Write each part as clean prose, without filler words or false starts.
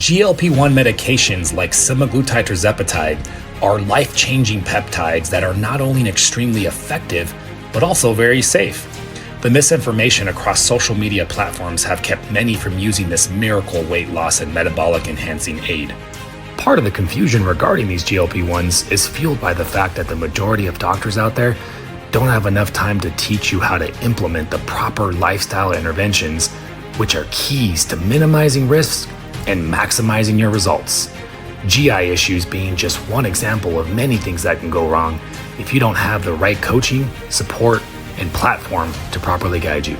GLP-1 medications like semaglutide or tirzepatide are life-changing peptides that are not only extremely effective, but also very safe. The misinformation across social media platforms have kept many from using this miracle weight loss and metabolic enhancing aid. Part of the confusion regarding these GLP-1s is fueled by the fact that the majority of doctors out there don't have enough time to teach you how to implement the proper lifestyle interventions, which are keys to minimizing risks and maximizing your results. GI issues being just one example of many things that can go wrong if you don't have the right coaching, support, and platform to properly guide you.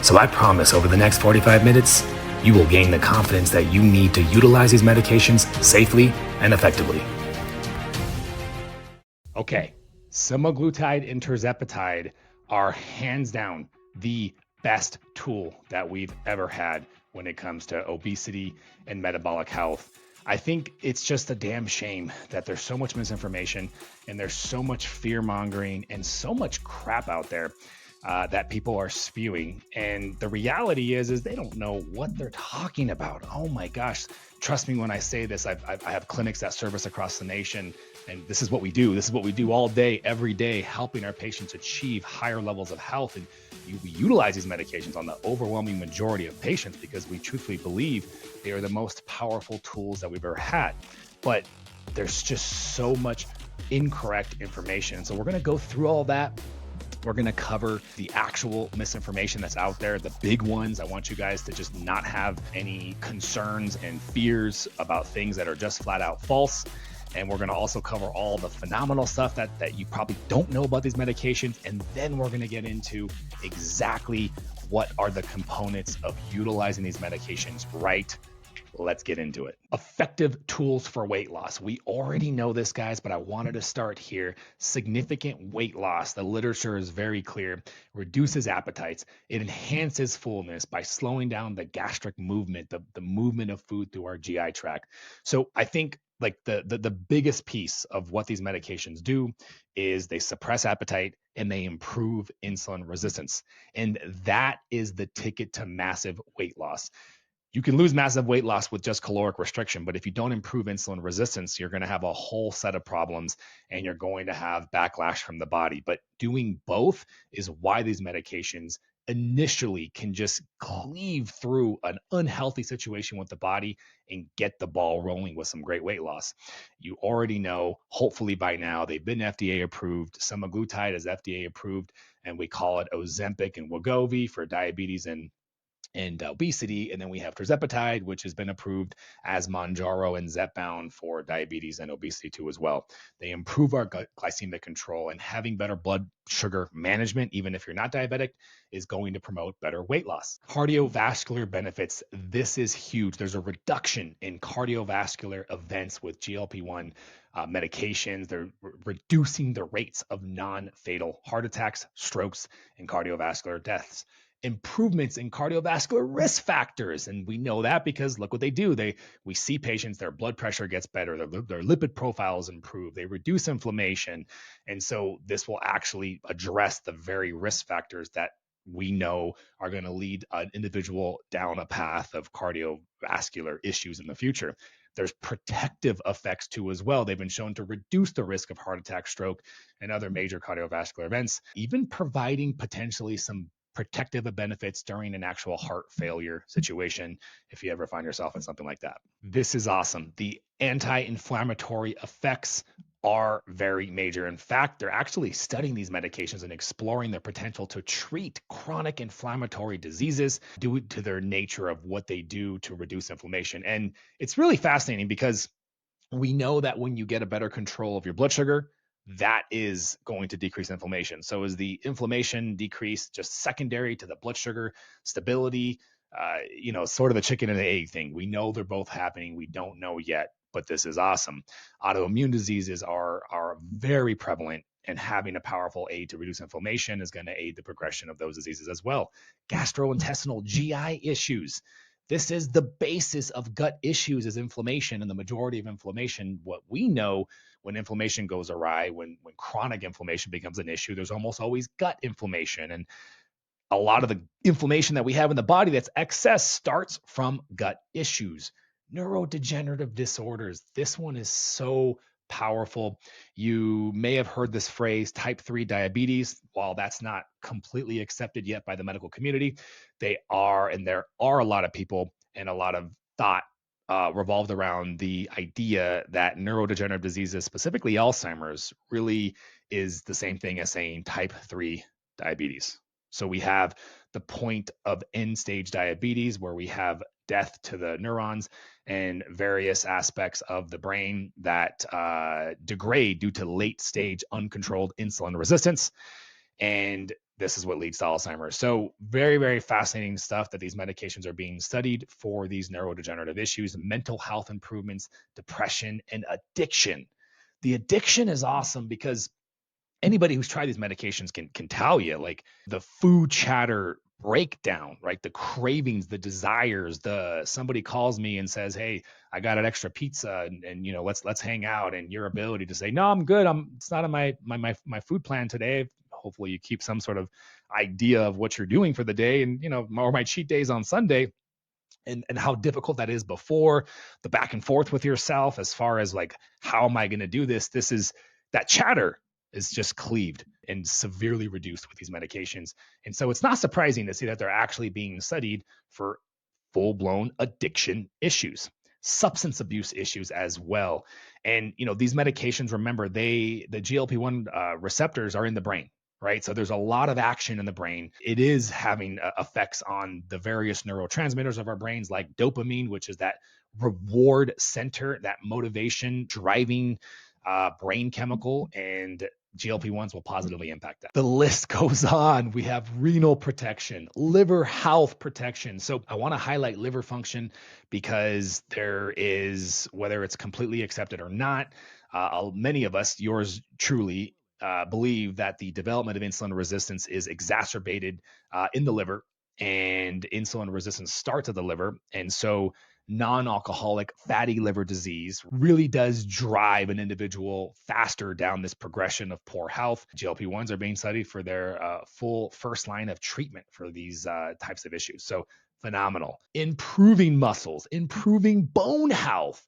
So I promise over the next 45 minutes, you will gain the confidence that you need to utilize these medications safely and effectively. Okay, semaglutide and tirzepatide are hands down the best tool that we've ever had when it comes to obesity and metabolic health. I think it's just a damn shame that there's so much misinformation and there's so much fear mongering and so much crap out there that people are spewing. And the reality is they don't know what they're talking about. Oh my gosh. Trust me when I say this. I have clinics that service across the nation, and this is what we do. This is what we do all day, every day, helping our patients achieve higher levels of health. And we utilize these medications on the overwhelming majority of patients because we truthfully believe they are the most powerful tools that we've ever had. But there's just so much incorrect information. So we're going to go through all that. We're going to cover the actual misinformation that's out there, the big ones. I want you guys to just not have any concerns and fears about things that are just flat out false. And we're going to also cover all the phenomenal stuff that you probably don't know about these medications. And then we're going to get into exactly what are the components of utilizing these medications right. Let's get into it. Effective tools for weight loss. We already know this, guys, but I wanted to start here. Significant weight loss. The literature is very clear. Reduces appetites. It enhances fullness by slowing down the gastric movement, the movement of food through our GI tract. So I think like the biggest piece of what these medications do is they suppress appetite and they improve insulin resistance. And that is the ticket to massive weight loss. You can lose massive weight loss with just caloric restriction, but if you don't improve insulin resistance, you're going to have a whole set of problems and you're going to have backlash from the body. But doing both is why these medications initially can just cleave through an unhealthy situation with the body and get the ball rolling with some great weight loss. You already know, hopefully by now, they've been FDA approved. Semaglutide is FDA approved, and we call it Ozempic and Wegovy for diabetes and obesity. And then we have tirzepatide, which has been approved as Mounjaro and Zepbound for diabetes and obesity too as well. They improve our gut glycemic control, and having better blood sugar management, even if you're not diabetic, is going to promote better weight loss. Cardiovascular benefits. This is huge. There's a reduction in cardiovascular events with GLP-1 medications. They're reducing the rates of non-fatal heart attacks, strokes, and cardiovascular deaths. Improvements in cardiovascular risk factors. And we know that because look what they do. We see patients, their blood pressure gets better, their lipid profiles improve, they reduce inflammation. And so this will actually address the very risk factors that we know are going to lead an individual down a path of cardiovascular issues in the future. There's protective effects too as well. They've been shown to reduce the risk of heart attack, stroke, and other major cardiovascular events, even providing potentially some protective benefits during an actual heart failure situation if you ever find yourself in something like that. This is awesome. The anti-inflammatory effects are very major. In fact, they're actually studying these medications and exploring their potential to treat chronic inflammatory diseases due to their nature of what they do to reduce inflammation. And it's really fascinating because we know that when you get a better control of your blood sugar, that is going to decrease inflammation. So is the inflammation decrease just secondary to the blood sugar stability? Sort of a chicken and the egg thing. We know they're both happening. We don't know yet, but this is awesome. Autoimmune diseases are very prevalent, and having a powerful aid to reduce inflammation is going to aid the progression of those diseases as well. Gastrointestinal GI issues. This is the basis of gut issues is inflammation, and the majority of inflammation, what we know when inflammation goes awry, when chronic inflammation becomes an issue, there's almost always gut inflammation. And a lot of the inflammation that we have in the body that's excess starts from gut issues. Neurodegenerative disorders. This one is so powerful. You may have heard this phrase type 3 diabetes. While that's not completely accepted yet by the medical community, they are, and there are a lot of people and a lot of thought revolved around the idea that neurodegenerative diseases, specifically Alzheimer's, really is the same thing as saying type 3 diabetes. So we have the point of end stage diabetes where we have death to the neurons and various aspects of the brain that degrade due to late stage uncontrolled insulin resistance. And this is what leads to Alzheimer's. So very, very fascinating stuff that these medications are being studied for these neurodegenerative issues, mental health improvements, depression, and addiction. The addiction is awesome because anybody who's tried these medications can tell you, like, the food chatter breakdown, right? The cravings, the desires, the somebody calls me and says, "Hey, I got an extra pizza and let's hang out," and your ability to say, "No, I'm good. It's not on my food plan today." Hopefully you keep some sort of idea of what you're doing for the day, and or my cheat days on Sunday. And how difficult that is before, the back and forth with yourself as far as, like, how am I going to do this? This is that chatter is just cleaved and severely reduced with these medications. And so it's not surprising to see that they're actually being studied for full-blown addiction issues, substance abuse issues as well. And these medications, remember, the GLP-1 receptors are in the brain, right? So there's a lot of action in the brain. It is having effects on the various neurotransmitters of our brains, like dopamine, which is that reward center, that motivation driving brain chemical, and GLP-1s will positively impact that. The list goes on. We have renal protection, liver health protection. So I want to highlight liver function because there is, whether it's completely accepted or not, many of us, yours truly, believe that the development of insulin resistance is exacerbated in the liver, and insulin resistance starts at the liver. And so non-alcoholic fatty liver disease really does drive an individual faster down this progression of poor health. GLP-1s are being studied for their full first line of treatment for these types of issues. So phenomenal. Improving muscles, improving bone health.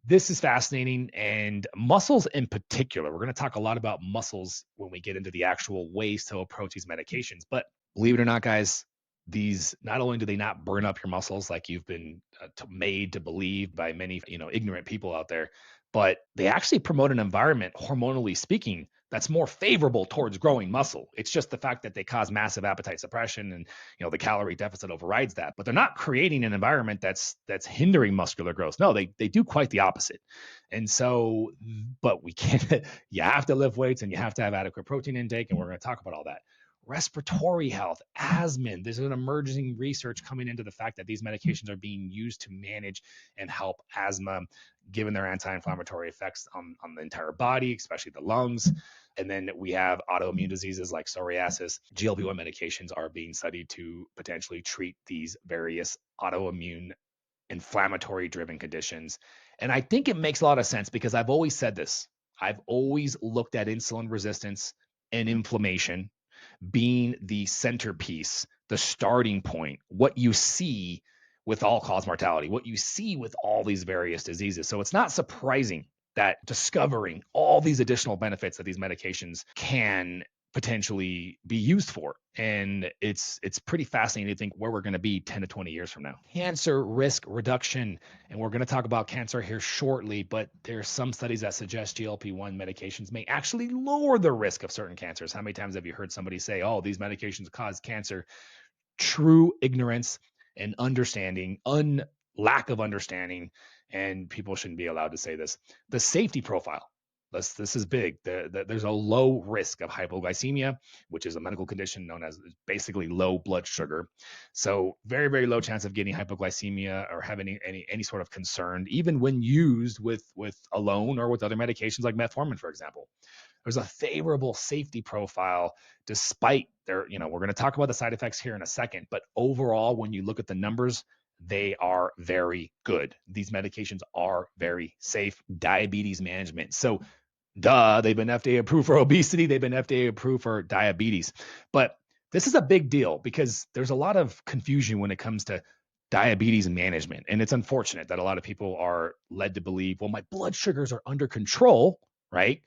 This is fascinating, and muscles in particular. We're going to talk a lot about muscles when we get into the actual ways to approach these medications. But believe it or not, guys, these, not only do they not burn up your muscles like you've been made to believe by many ignorant people out there, but they actually promote an environment, hormonally speaking, that's more favorable towards growing muscle. It's just the fact that they cause massive appetite suppression, and the calorie deficit overrides that. But they're not creating an environment that's hindering muscular growth. No, they do quite the opposite. And so, but we can't. You have to lift weights and you have to have adequate protein intake, and we're going to talk about all that. Respiratory health, asthma. There's an emerging research coming into the fact that these medications are being used to manage and help asthma, given their anti-inflammatory effects on the entire body, especially the lungs. And then we have autoimmune diseases like psoriasis. GLP-1 medications are being studied to potentially treat these various autoimmune inflammatory driven conditions. And I think it makes a lot of sense because I've always said this. I've always looked at insulin resistance and inflammation being the centerpiece, the starting point, what you see with all-cause mortality, what you see with all these various diseases. So it's not surprising that discovering all these additional benefits that these medications can potentially be used for. And it's pretty fascinating to think where we're going to be 10 to 20 years from now. Cancer risk reduction. And we're going to talk about cancer here shortly, but there's some studies that suggest GLP-1 medications may actually lower the risk of certain cancers. How many times have you heard somebody say, "Oh, these medications cause cancer"? True ignorance and understanding, lack of understanding, and people shouldn't be allowed to say this. The safety profile. This is big. There's a low risk of hypoglycemia, which is a medical condition known as basically low blood sugar. So very, very low chance of getting hypoglycemia or having any sort of concern, even when used with alone or with other medications like metformin, for example. There's a favorable safety profile despite their, we're going to talk about the side effects here in a second, but overall, when you look at the numbers, they are very good. These medications are very safe. Diabetes management. So they've been FDA approved for obesity. They've been FDA approved for diabetes. But this is a big deal because there's a lot of confusion when it comes to diabetes management. And it's unfortunate that a lot of people are led to believe, well, my blood sugars are under control, right?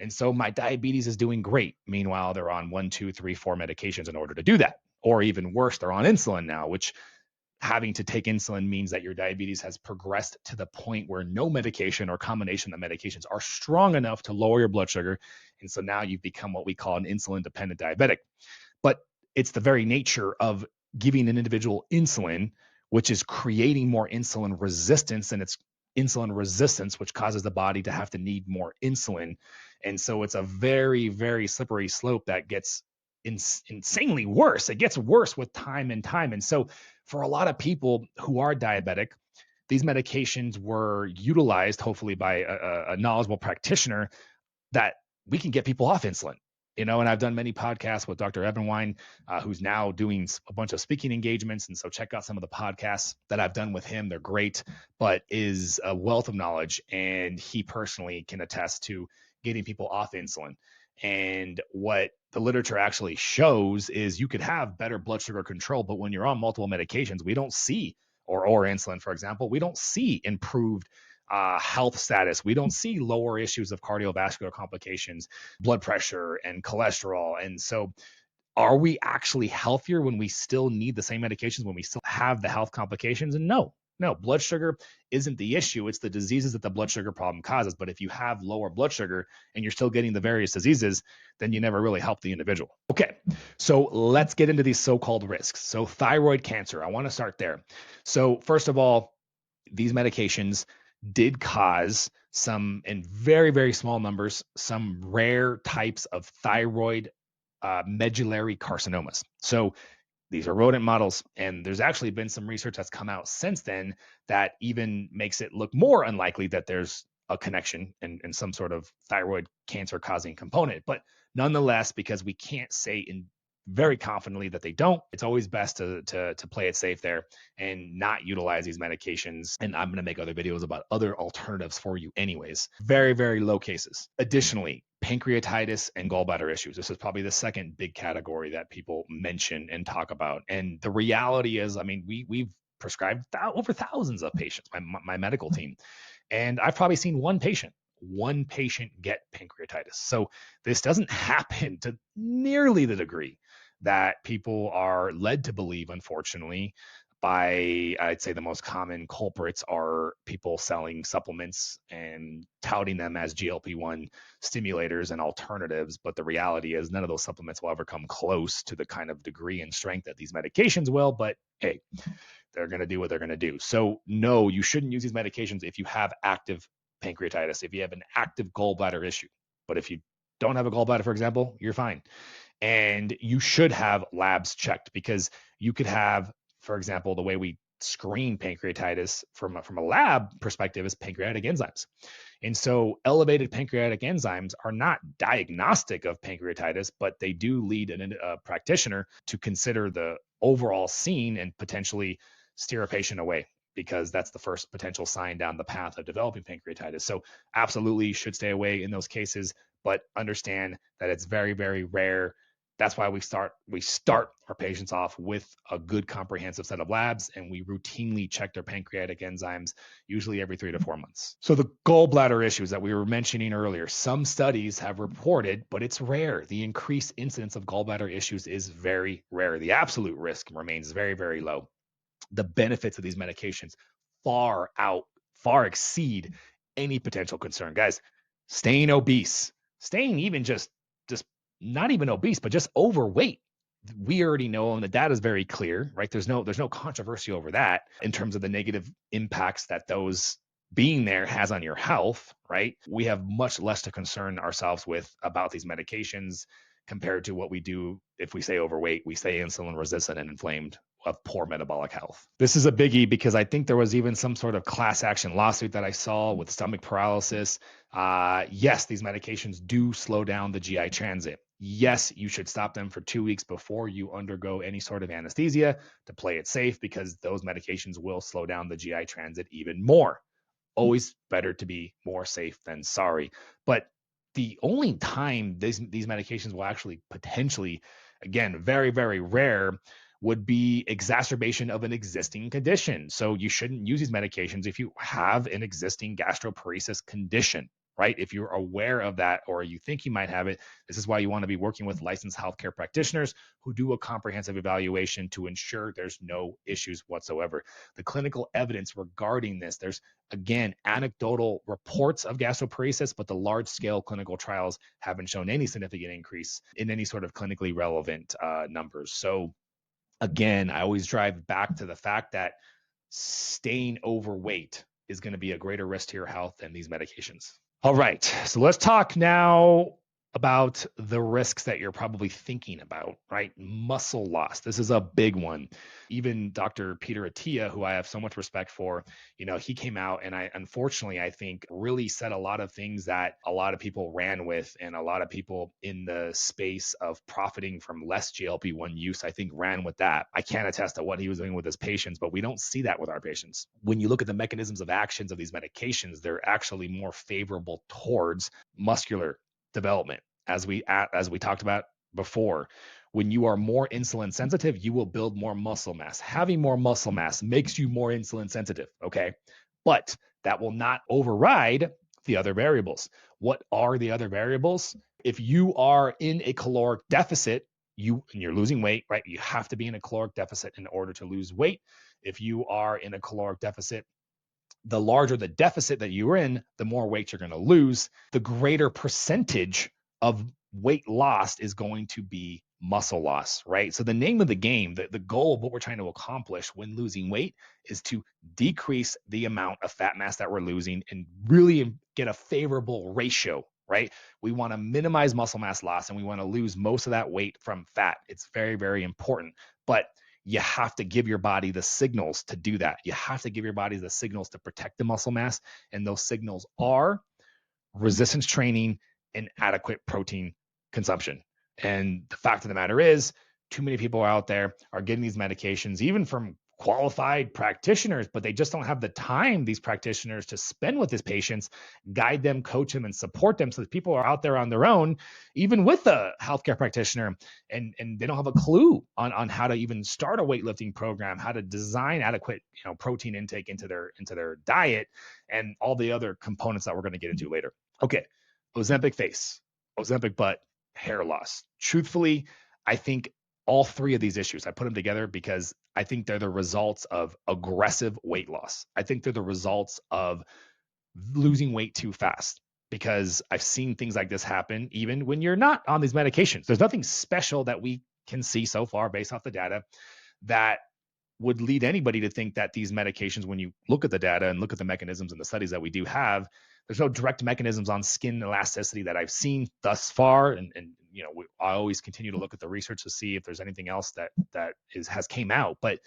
And so my diabetes is doing great. Meanwhile, they're on 1, 2, 3, 4 medications in order to do that. Or even worse, they're on insulin now, which having to take insulin means that your diabetes has progressed to the point where no medication or combination of medications are strong enough to lower your blood sugar. And so now you've become what we call an insulin dependent diabetic. But it's the very nature of giving an individual insulin, which is creating more insulin resistance, and it's insulin resistance, which causes the body to have to need more insulin. And so it's a very, very slippery slope that gets insanely worse. It gets worse with time and time. And so for a lot of people who are diabetic, these medications were utilized, hopefully by a knowledgeable practitioner, that we can get people off insulin. And I've done many podcasts with Dr. Ebenwein, who's now doing a bunch of speaking engagements. And so check out some of the podcasts that I've done with him. They're great, but is a wealth of knowledge. And he personally can attest to getting people off insulin. And what the literature actually shows is you could have better blood sugar control, but when you're on multiple medications, we don't see, or insulin, for example, we don't see improved health status. We don't see lower issues of cardiovascular complications, blood pressure, and cholesterol. And so are we actually healthier when we still need the same medications, when we still have the health complications? And no, blood sugar isn't the issue. It's the diseases that the blood sugar problem causes. But if you have lower blood sugar and you're still getting the various diseases, then you never really help the individual. Okay, so let's get into these so-called risks. So thyroid cancer, I want to start there. So first of all, these medications did cause some, in very, very small numbers, some rare types of thyroid medullary carcinomas. So these are rodent models, and there's actually been some research that's come out since then that even makes it look more unlikely that there's a connection and some sort of thyroid cancer causing component. But nonetheless, because we can't say in very confidently that they don't, it's always best to play it safe there and not utilize these medications. And I'm going to make other videos about other alternatives for you anyways. Very, very low cases. Additionally, pancreatitis and gallbladder issues. This is probably the second big category that people mention and talk about. And the reality is, I mean, we've prescribed over thousands of patients, my medical team. And I've probably seen one patient get pancreatitis. So this doesn't happen to nearly the degree that people are led to believe, unfortunately, by, I'd say the most common culprits are people selling supplements and touting them as GLP-1 stimulators and alternatives. But the reality is none of those supplements will ever come close to the kind of degree and strength that these medications will. But hey, they're going to do what they're going to do. So no, you shouldn't use these medications if you have active pancreatitis, if you have an active gallbladder issue. But if you don't have a gallbladder, for example, you're fine. And you should have labs checked, because you could have, for example, the way we screen pancreatitis from a lab perspective is pancreatic enzymes. And so elevated pancreatic enzymes are not diagnostic of pancreatitis, but they do lead a practitioner to consider the overall scene and potentially steer a patient away, because that's the first potential sign down the path of developing pancreatitis. So absolutely should stay away in those cases, but understand that it's very, very rare. That's why we start our patients off with a good comprehensive set of labs, and we routinely check their pancreatic enzymes, usually every 3 to 4 months. So the gallbladder issues that we were mentioning earlier, some studies have reported, but it's rare. The increased incidence of gallbladder issues is very rare. The absolute risk remains very, very low. The benefits of these medications far exceed any potential concern. Guys, staying obese, staying even just not even obese, but just overweight. We already know, and the data is very clear, right? There's no controversy over that in terms of the negative impacts that those being there has on your health, right? We have much less to concern ourselves with about these medications compared to what we do if we stay overweight, we stay insulin resistant and inflamed, of poor metabolic health. This is a biggie because I think there was even some sort of class action lawsuit that I saw with stomach paralysis. Yes, these medications do slow down the GI transit. Yes, you should stop them for 2 weeks before you undergo any sort of anesthesia to play it safe, because those medications will slow down the GI transit even more. Always better to be more safe than sorry. But the only time these medications will actually potentially, again, very, very rare, would be exacerbation of an existing condition. So you shouldn't use these medications if you have an existing gastroparesis condition, right? If you're aware of that or you think you might have it, this is why you want to be working with licensed healthcare practitioners who do a comprehensive evaluation to ensure there's no issues whatsoever. The clinical evidence regarding this, there's again anecdotal reports of gastroparesis, but the large scale clinical trials haven't shown any significant increase in any sort of clinically relevant numbers. So again, I always drive back to the fact that staying overweight is going to be a greater risk to your health than these medications. All right, so let's talk now about the risks that you're probably thinking about, right? Muscle loss. This is a big one. Even Dr. Peter Attia, who I have so much respect for, he came out and I think really said a lot of things that a lot of people ran with, and a lot of people in the space of profiting from less GLP-1 use, I think ran with that. I can't attest to what he was doing with his patients, but we don't see that with our patients. When you look at the mechanisms of actions of these medications, they're actually more favorable towards muscular development. As we talked about before, when you are more insulin sensitive, you will build more muscle mass. Having more muscle mass makes you more insulin sensitive, okay? But that will not override the other variables. What are the other variables? If you are in a caloric deficit, and you're losing weight, right? You have to be in a caloric deficit in order to lose weight. If you are in a caloric deficit, the larger the deficit that you're in, the more weight you're going to lose. The greater percentage of weight lost is going to be muscle loss, right? So the name of the game, the goal of what we're trying to accomplish when losing weight is to decrease the amount of fat mass that we're losing and really get a favorable ratio, right? We want to minimize muscle mass loss and we want to lose most of that weight from fat. It's very, very important. But you have to give your body the signals to do that. You have to give your body the signals to protect the muscle mass. And those signals are resistance training and adequate protein consumption. And the fact of the matter is, too many people out there are getting these medications, even from qualified practitioners, but they just don't have the time, these practitioners, to spend with these patients, guide them, coach them, and support them. So that people are out there on their own, even with a healthcare practitioner, and they don't have a clue on how to even start a weightlifting program, how to design adequate protein intake into their diet, and all the other components that we're going to get into later. Okay, Ozempic face, Ozempic butt, hair loss. Truthfully, I think all three of these issues, I put them together because I think they're the results of aggressive weight loss. I think they're the results of losing weight too fast, because I've seen things like this happen even when you're not on these medications. There's nothing special that we can see so far based off the data that would lead anybody to think that these medications, when you look at the data and look at the mechanisms and the studies that we do have, there's no direct mechanisms on skin elasticity that I've seen thus far. And I always continue to look at the research to see if there's anything else that has came out, but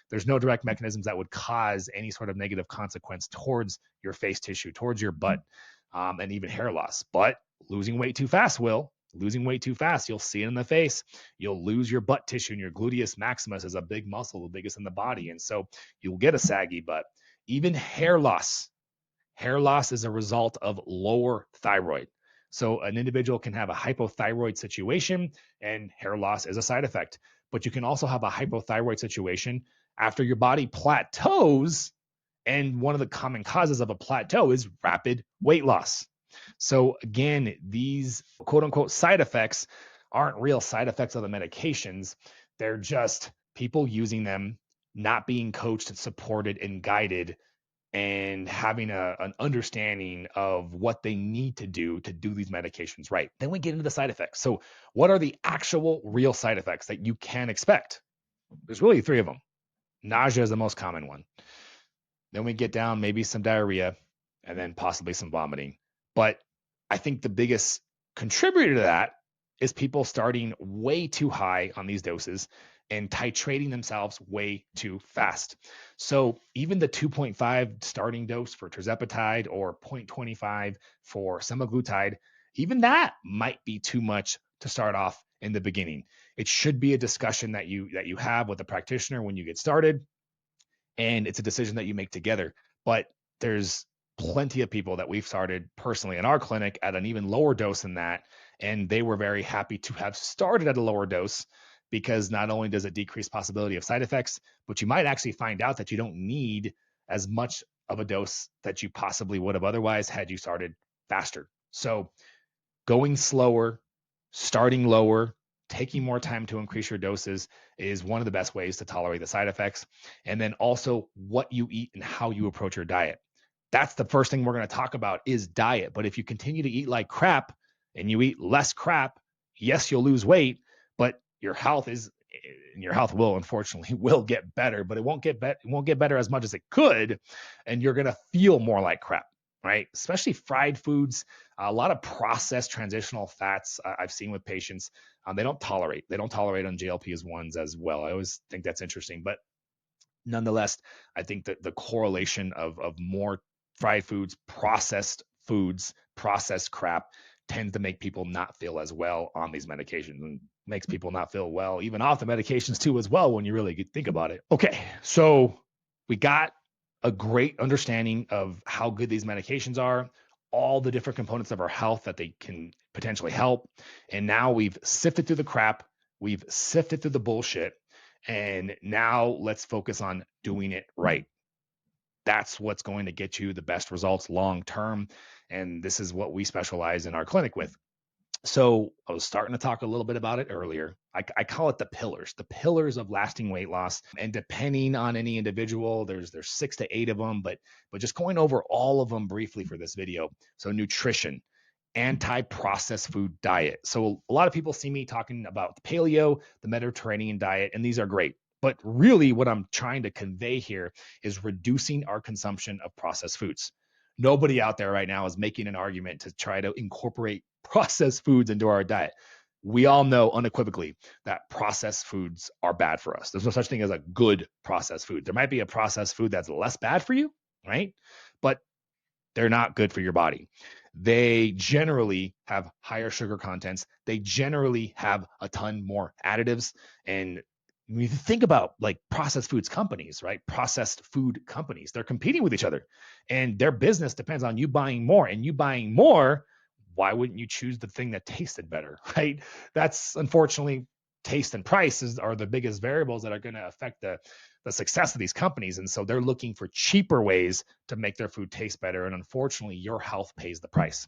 there's no direct mechanisms that would cause any sort of negative consequence towards your face tissue, towards your butt, and even hair loss. But losing weight too fast will. Losing weight too fast, you'll see it in the face. You'll lose your butt tissue, and your gluteus maximus is a big muscle, the biggest in the body. And so you'll get a saggy butt. Even hair loss. Hair loss is a result of lower thyroid. So an individual can have a hypothyroid situation, and hair loss is a side effect. But you can also have a hypothyroid situation after your body plateaus. And one of the common causes of a plateau is rapid weight loss. So again, these quote unquote side effects aren't real side effects of the medications. They're just people using them, not being coached and supported and guided, and having an understanding of what they need to do these medications right. Then we get into the side effects. So what are the actual real side effects that you can expect? There's really three of them. Nausea is the most common one. Then we get down maybe some diarrhea, and then possibly some vomiting. But I think the biggest contributor to that is people starting way too high on these doses and titrating themselves way too fast. So even the 2.5 starting dose for tirzepatide or 0.25 for semaglutide, even that might be too much to start off in the beginning. It should be a discussion that you have with a practitioner when you get started, and it's a decision that you make together. But there's plenty of people that we've started personally in our clinic at an even lower dose than that, and they were very happy to have started at a lower dose because not only does it decrease possibility of side effects, but you might actually find out that you don't need as much of a dose that you possibly would have otherwise had you started faster. So going slower, starting lower, taking more time to increase your doses is one of the best ways to tolerate the side effects. And then also what you eat and how you approach your diet. That's the first thing we're going to talk about is diet. But if you continue to eat like crap and you eat less crap, yes, you'll lose weight, but your health will unfortunately will get better, but it won't get better as much as it could, and you're going to feel more like crap, right? Especially fried foods, a lot of processed transitional fats I've seen with patients. They don't tolerate on GLP-1s as well. I always think that's interesting, but nonetheless, I think that the correlation of more fried foods, processed crap tends to make people not feel as well on these medications, and makes people not feel well even off the medications too as well when you really think about it. Okay, so we got a great understanding of how good these medications are, all the different components of our health that they can potentially help. And now we've sifted through the crap, we've sifted through the bullshit, and now let's focus on doing it right. That's what's going to get you the best results long term. And this is what we specialize in our clinic with. So I was starting to talk a little bit about it earlier. I call it the pillars of lasting weight loss. And depending on any individual, there's 6 to 8 of them, but just going over all of them briefly for this video. So nutrition, anti-processed food diet. So a lot of people see me talking about the paleo, the Mediterranean diet, and these are great. But really what I'm trying to convey here is reducing our consumption of processed foods. Nobody out there right now is making an argument to try to incorporate processed foods into our diet. We all know unequivocally that processed foods are bad for us. There's no such thing as a good processed food. There might be a processed food that's less bad for you, right? But they're not good for your body. They generally have higher sugar contents. They generally have a ton more additives. And when you think about like processed foods companies, right? Processed food companies, they're competing with each other, and their business depends on you buying more, and you buying more. Why wouldn't you choose the thing that tasted better, right? That's unfortunately taste and prices are the biggest variables that are going to affect the success of these companies. And so they're looking for cheaper ways to make their food taste better. And unfortunately, your health pays the price.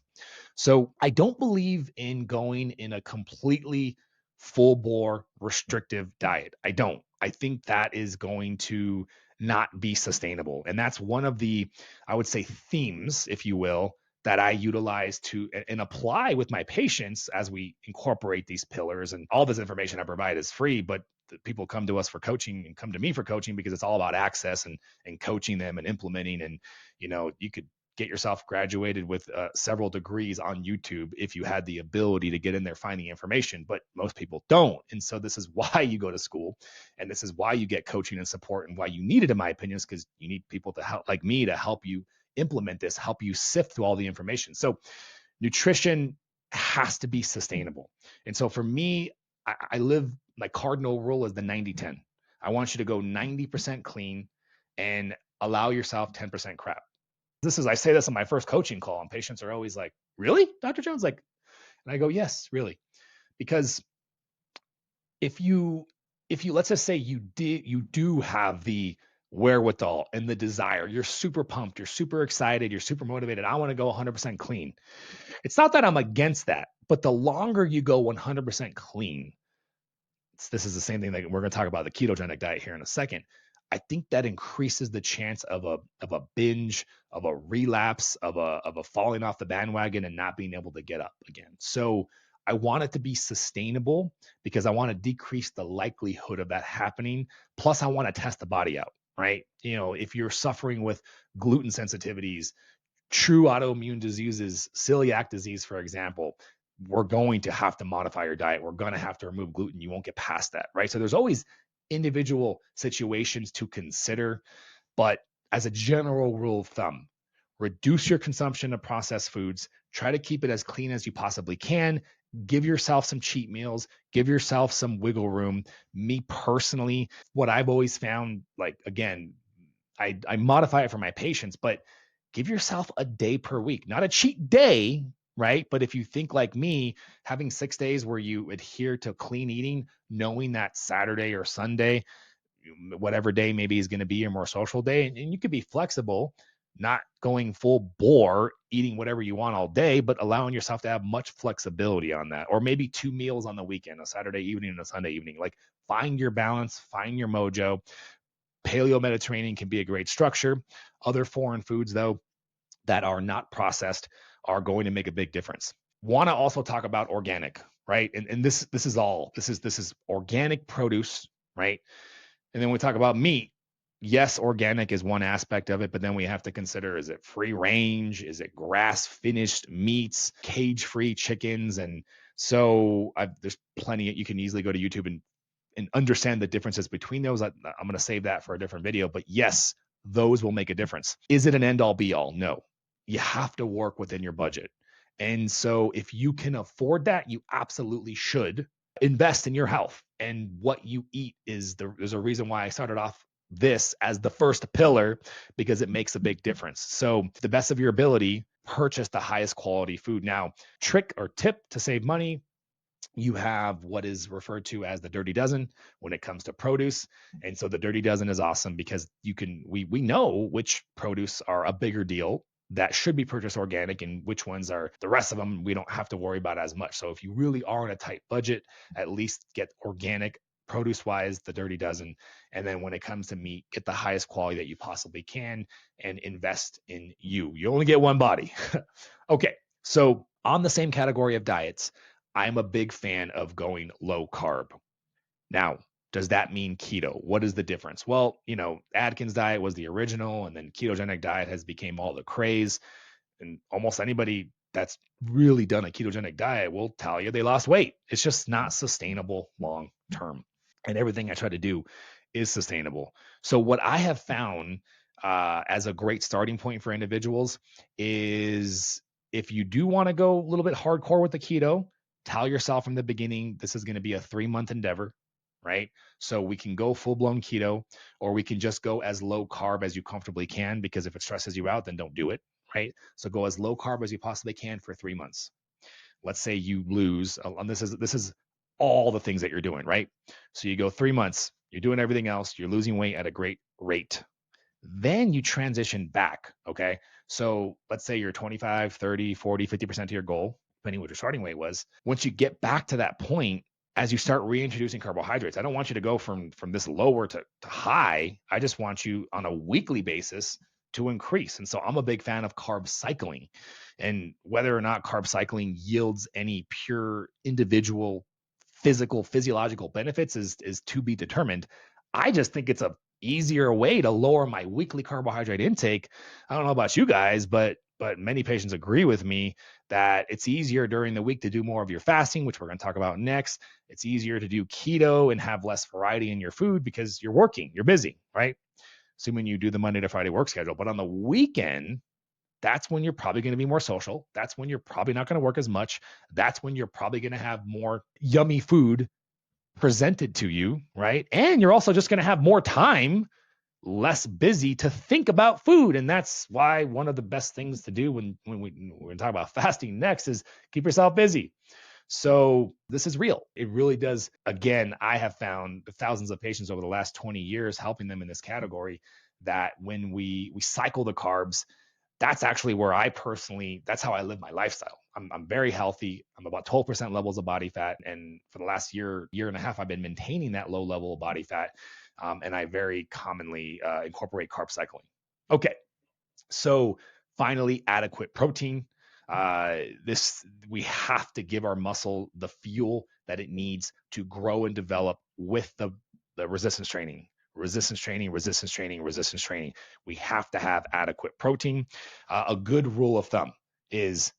So I don't believe in going in a completely full bore restrictive diet. I don't. I think that is going to not be sustainable. And that's one of the, I would say, themes, if you will, that I utilize to and apply with my patients as we incorporate these pillars. And all this information I provide is free, but people come to us for coaching and come to me for coaching because it's all about access and coaching them and implementing. And, you could get yourself graduated with several degrees on YouTube if you had the ability to get in there, find the information, but most people don't. And so this is why you go to school, and this is why you get coaching and support, and why you need it, in my opinion, is because you need people to help, like me, to help you implement this, help you sift through all the information. So nutrition has to be sustainable. And so for me, I live, my cardinal rule is the 90-10. I want you to go 90% clean and allow yourself 10% crap. I say this on my first coaching call, and patients are always like, really, Dr. Jones? And I go, yes, really. Because if you, let's just say you do have the wherewithal and the desire, you're super pumped, you're super excited, you're super motivated, I want to go 100% clean. It's not that I'm against that, but the longer you go 100% clean, this is the same thing that we're going to talk about the ketogenic diet here in a second. I think that increases the chance of a binge, of a relapse, of a falling off the bandwagon and not being able to get up again. So I want it to be sustainable because I want to decrease the likelihood of that happening. Plus, I want to test the body out, right? If you're suffering with gluten sensitivities, true autoimmune diseases, celiac disease, for example, we're going to have to modify your diet. We're going to have to remove gluten. You won't get past that, right? So there's always individual situations to consider, but as a general rule of thumb, reduce your consumption of processed foods. Try to keep it as clean as you possibly can. Give yourself some cheat meals. Give yourself some wiggle room. Me personally, what I've always found, like, again, I modify it for my patients, but give yourself a day per week, not a cheat day, right? But if you think like me, having 6 days where you adhere to clean eating, knowing that Saturday or Sunday, whatever day maybe is going to be your more social day, and you could be flexible, not going full bore, eating whatever you want all day, but allowing yourself to have much flexibility on that. Or maybe 2 meals on the weekend, a Saturday evening and a Sunday evening. Like find your balance, find your mojo. Paleo Mediterranean can be a great structure. Other foreign foods, though, that are not processed are going to make a big difference. Want to also talk about organic, right? And this is organic produce, right? And then we talk about meat. Yes, organic is one aspect of it, but then we have to consider, is it free range? Is it grass finished meats, cage free chickens? And so there's plenty. You can easily go to YouTube and understand the differences between those. I'm going to save that for a different video, but yes, those will make a difference. Is it an end all be all? No. You have to work within your budget. And so if you can afford that, you absolutely should invest in your health. And what you eat there's a reason why I started off this as the first pillar, because it makes a big difference. So to the best of your ability, purchase the highest quality food. Now, trick or tip to save money, you have what is referred to as the dirty dozen when it comes to produce. And so the dirty dozen is awesome because we know which produce are a bigger deal that should be purchased organic and which ones are the rest of them we don't have to worry about as much. So if you really are on a tight budget, at least get organic produce wise, the dirty dozen. And then when it comes to meat, get the highest quality that you possibly can and invest in you. You only get one body. Okay. So on the same category of diets, I'm a big fan of going low carb. Now, does that mean keto? What is the difference? Well, Atkins diet was the original, and then ketogenic diet has become all the craze. And almost anybody that's really done a ketogenic diet will tell you they lost weight. It's just not sustainable long term. And everything I try to do is sustainable. So what I have found as a great starting point for individuals is, if you do want to go a little bit hardcore with the keto, tell yourself from the beginning, this is going to be a 3-month endeavor, right? So we can go full blown keto, or we can just go as low carb as you comfortably can, because if it stresses you out, then don't do it, right? So go as low carb as you possibly can for 3 months. Let's say you lose, and this is all the things that you're doing, right? So you go 3 months, you're doing everything else, you're losing weight at a great rate. Then you transition back, okay? So let's say you're 25, 30, 40, 50% to your goal, depending what your starting weight was. Once you get back to that point, as you start reintroducing carbohydrates, I don't want you to go from this lower to high. I just want you on a weekly basis to increase. And so I'm a big fan of carb cycling. And whether or not carb cycling yields any pure individual physiological benefits is to be determined. I just think it's a easier way to lower my weekly carbohydrate intake. I don't know about you guys, but many patients agree with me that it's easier during the week to do more of your fasting, which we're going to talk about next. It's easier to do keto and have less variety in your food because you're working, you're busy, right? Assuming you do the Monday to Friday work schedule. But on the weekend, that's when you're probably going to be more social. That's when you're probably not going to work as much. That's when you're probably going to have more yummy food presented to you, right? And you're also just going to have more time, less busy to think about food. And that's why one of the best things to do when we talk about fasting next is keep yourself busy. So this is real. It really does. Again, I have found thousands of patients over the last 20 years helping them in this category, that when we cycle the carbs, that's actually where that's how I live my lifestyle. I'm very healthy. I'm about 12% levels of body fat. And for the last year and a half, I've been maintaining that low level of body fat. And I very commonly incorporate carb cycling. Okay. So finally, adequate protein. We have to give our muscle the fuel that it needs to grow and develop with the resistance training. Resistance training. We have to have adequate protein. A good rule of thumb is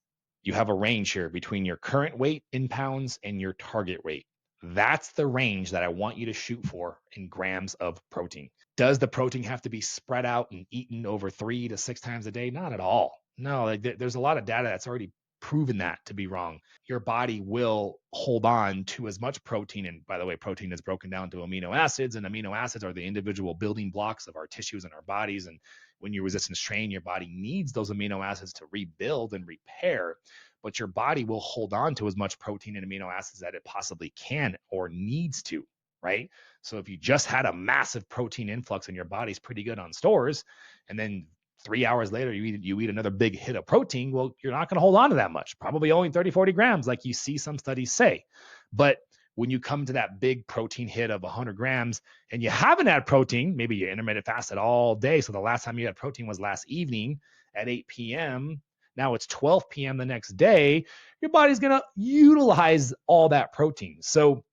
you have a range here between your current weight in pounds and your target weight. That's the range that I want you to shoot for in grams of protein. Does the protein have to be spread out and eaten over 3 to 6 times a day? Not at all. No, there's a lot of data that's already proven that to be wrong. Your body will hold on to as much protein. And by the way, protein is broken down to amino acids, and amino acids are the individual building blocks of our tissues and our bodies. And when you resistance train, your body needs those amino acids to rebuild and repair, but your body will hold on to as much protein and amino acids that it possibly can or needs to, right? So if you just had a massive protein influx and your body's pretty good on stores, and then 3 hours later you eat another big hit of protein, well, you're not going to hold on to that much, probably only 30, 40 grams, like you see some studies say. But when you come to that big protein hit of 100 grams and you haven't had protein, maybe you intermittent fasted all day, so the last time you had protein was last evening at 8 p.m., now it's 12 p.m. the next day, your body's going to utilize all that protein. So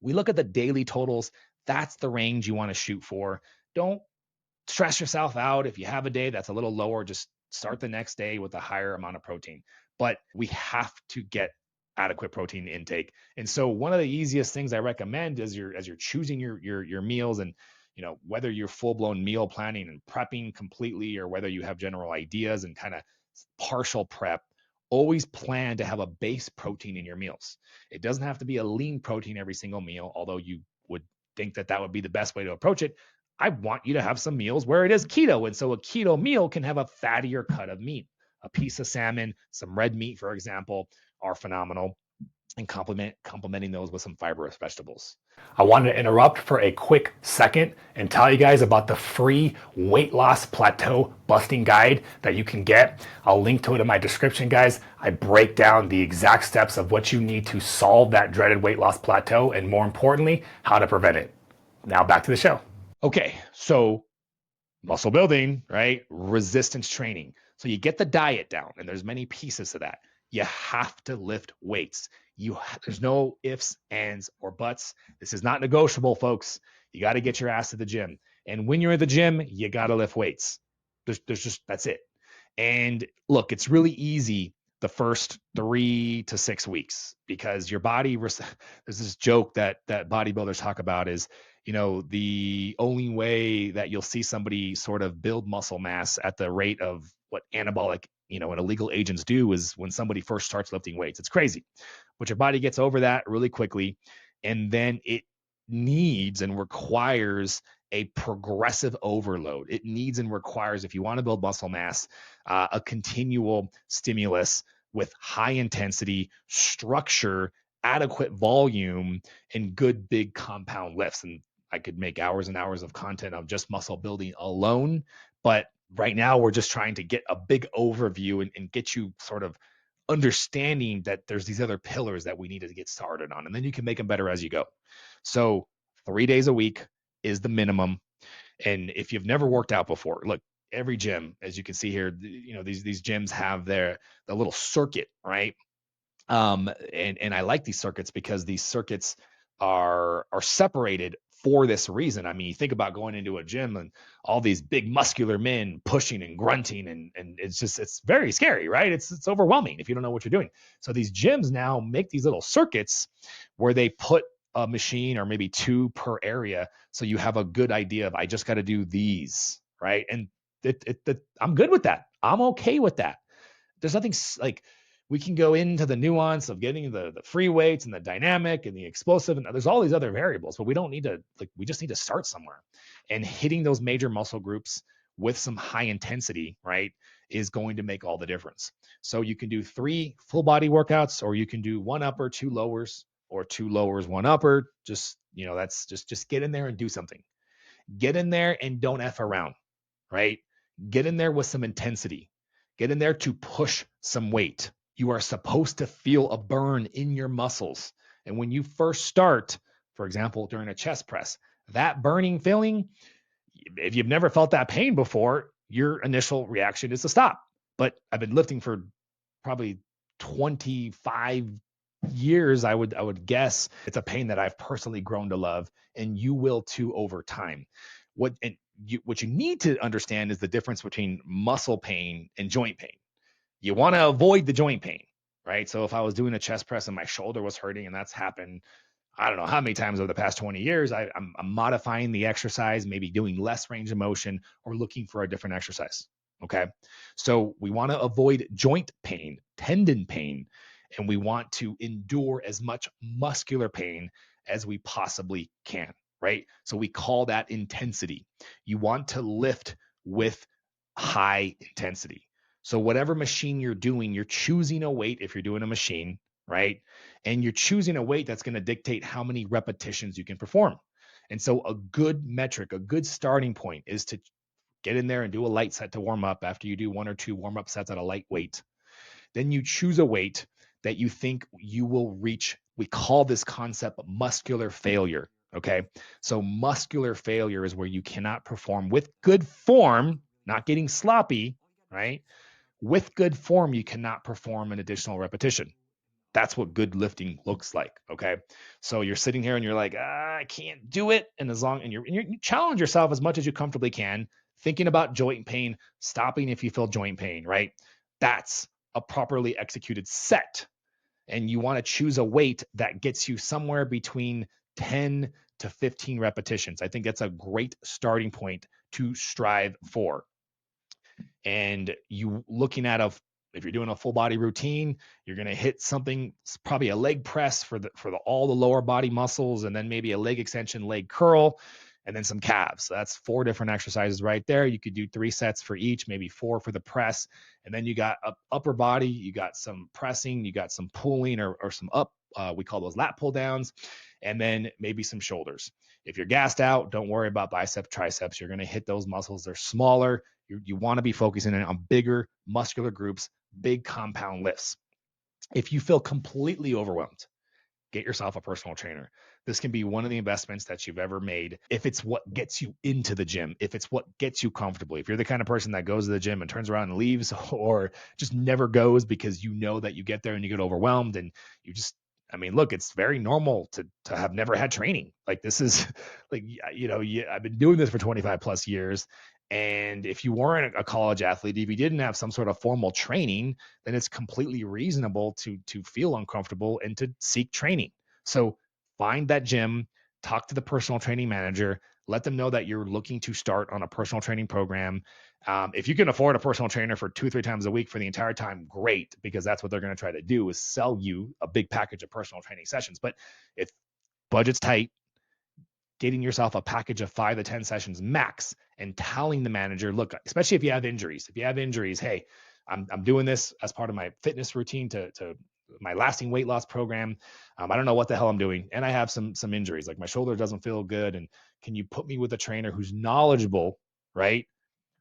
we look at the daily totals. That's the range you want to shoot for. Don't stress yourself out. If you have a day that's a little lower, just start the next day with a higher amount of protein. But we have to get adequate protein intake. And so one of the easiest things I recommend is as you're choosing your meals, and whether you're full-blown meal planning and prepping completely, or whether you have general ideas and kind of partial prep, always plan to have a base protein in your meals. It doesn't have to be a lean protein every single meal, although you would think that would be the best way to approach it. I want you to have some meals where it is keto. And so a keto meal can have a fattier cut of meat. A piece of salmon, some red meat, for example, are phenomenal, and complementing those with some fibrous vegetables. I wanted to interrupt for a quick second and tell you guys about the free weight loss plateau busting guide that you can get. I'll link to it in my description, guys. I break down the exact steps of what you need to solve that dreaded weight loss plateau, and more importantly, how to prevent it. Now back to the show. Okay, so muscle building, right? Resistance training. So you get the diet down, and there's many pieces to that. You have to lift weights. There's no ifs, ands, or buts. This is not negotiable, folks. You got to get your ass to the gym. And when you're at the gym, you got to lift weights. That's it. And look, it's really easy the first 3 to 6 weeks, because your body, there's this joke that bodybuilders talk about is, the only way that you'll see somebody sort of build muscle mass at the rate of what anabolic, and illegal agents do is when somebody first starts lifting weights. It's crazy, but your body gets over that really quickly. And then it needs and requires a progressive overload. It needs and requires, if you want to build muscle mass, a continual stimulus with high intensity, structure, adequate volume, and good big compound lifts. And I could make hours and hours of content of just muscle building alone, but right now we're just trying to get a big overview and get you sort of understanding that there's these other pillars that we need to get started on, and then you can make them better as you go. So 3 days a week is the minimum. And if you've never worked out before, look, every gym, as you can see here, these gyms have the little circuit, right? And I like these circuits because these circuits are separated for this reason. I mean, you think about going into a gym and all these big muscular men pushing and grunting, and it's very scary, right? It's overwhelming if you don't know what you're doing. So these gyms now make these little circuits where they put a machine or maybe 2 per area, so you have a good idea of, I just got to do these, right? And I'm good with that. I'm okay with that. There's nothing like, we can go into the nuance of getting the free weights and the dynamic and the explosive, and there's all these other variables, but we don't need to, we just need to start somewhere. And hitting those major muscle groups with some high intensity, right, is going to make all the difference. So you can do 3 full body workouts, or you can do 1 upper, 2 lowers, or 2 lowers, 1 upper. Just, that's just get in there and do something. Get in there and don't F around, right? Get in there with some intensity. Get in there to push some weight. You are supposed to feel a burn in your muscles. And when you first start, for example, during a chest press, that burning feeling, if you've never felt that pain before, your initial reaction is to stop. But I've been lifting for probably 25 years, I would guess. It's a pain that I've personally grown to love, and you will too over time. What you need to understand is the difference between muscle pain and joint pain. You want to avoid the joint pain, right? So if I was doing a chest press and my shoulder was hurting, and that's happened, I don't know how many times over the past 20 years, I'm modifying the exercise, maybe doing less range of motion or looking for a different exercise. Okay. So we want to avoid joint pain, tendon pain, and we want to endure as much muscular pain as we possibly can, right? So we call that intensity. You want to lift with high intensity. So whatever machine you're doing, you're choosing a weight if you're doing a machine, right? And you're choosing a weight that's going to dictate how many repetitions you can perform. And so a good metric, a good starting point is to get in there and do a light set to warm up after you do 1 or 2 warm up sets at a light weight. Then you choose a weight that you think you will reach. We call this concept muscular failure. Okay. So muscular failure is where you cannot perform with good form, not getting sloppy, right? With good form, you cannot perform an additional repetition. That's what good lifting looks like. Okay. So you're sitting here and you're like, I can't do it. And you challenge yourself as much as you comfortably can, thinking about joint pain, stopping if you feel joint pain, right? That's a properly executed set. And you want to choose a weight that gets you somewhere between 10 to 15 repetitions. I think that's a great starting point to strive for. And you looking at if you're doing a full body routine, you're going to hit something, probably a leg press for all the lower body muscles, and then maybe a leg extension, leg curl, and then some calves. So that's 4 different exercises right there. You could do 3 sets for each, maybe 4 for the press. And then you got upper body, you got some pressing, you got some pulling or some up, we call those lat pull downs, and then maybe some shoulders. If you're gassed out, don't worry about biceps, triceps. You're going to hit those muscles. They're smaller. You want to be focusing on bigger muscular groups, big compound lifts. If you feel completely overwhelmed, get yourself a personal trainer. This can be one of the investments that you've ever made. If it's what gets you into the gym, if it's what gets you comfortably, if you're the kind of person that goes to the gym and turns around and leaves, or just never goes because you know that you get there and you get overwhelmed and you just, I mean, look, it's very normal to have never had training. Like this is like, I've been doing this for 25 plus years. And if you weren't a college athlete, if you didn't have some sort of formal training, then it's completely reasonable to feel uncomfortable and to seek training. So find that gym, talk to the personal training manager, let them know that you're looking to start on a personal training program. If you can afford a personal trainer for 2-3 times a week for the entire time, great, because that's what they're going to try to do is sell you a big package of personal training sessions. But if budget's tight, getting yourself a package of 5 to 10 sessions max and telling the manager, look, especially if you have injuries, hey, I'm doing this as part of my fitness routine to my lasting weight loss program. I don't know what the hell I'm doing. And I have some injuries, like my shoulder doesn't feel good. And can you put me with a trainer who's knowledgeable, right?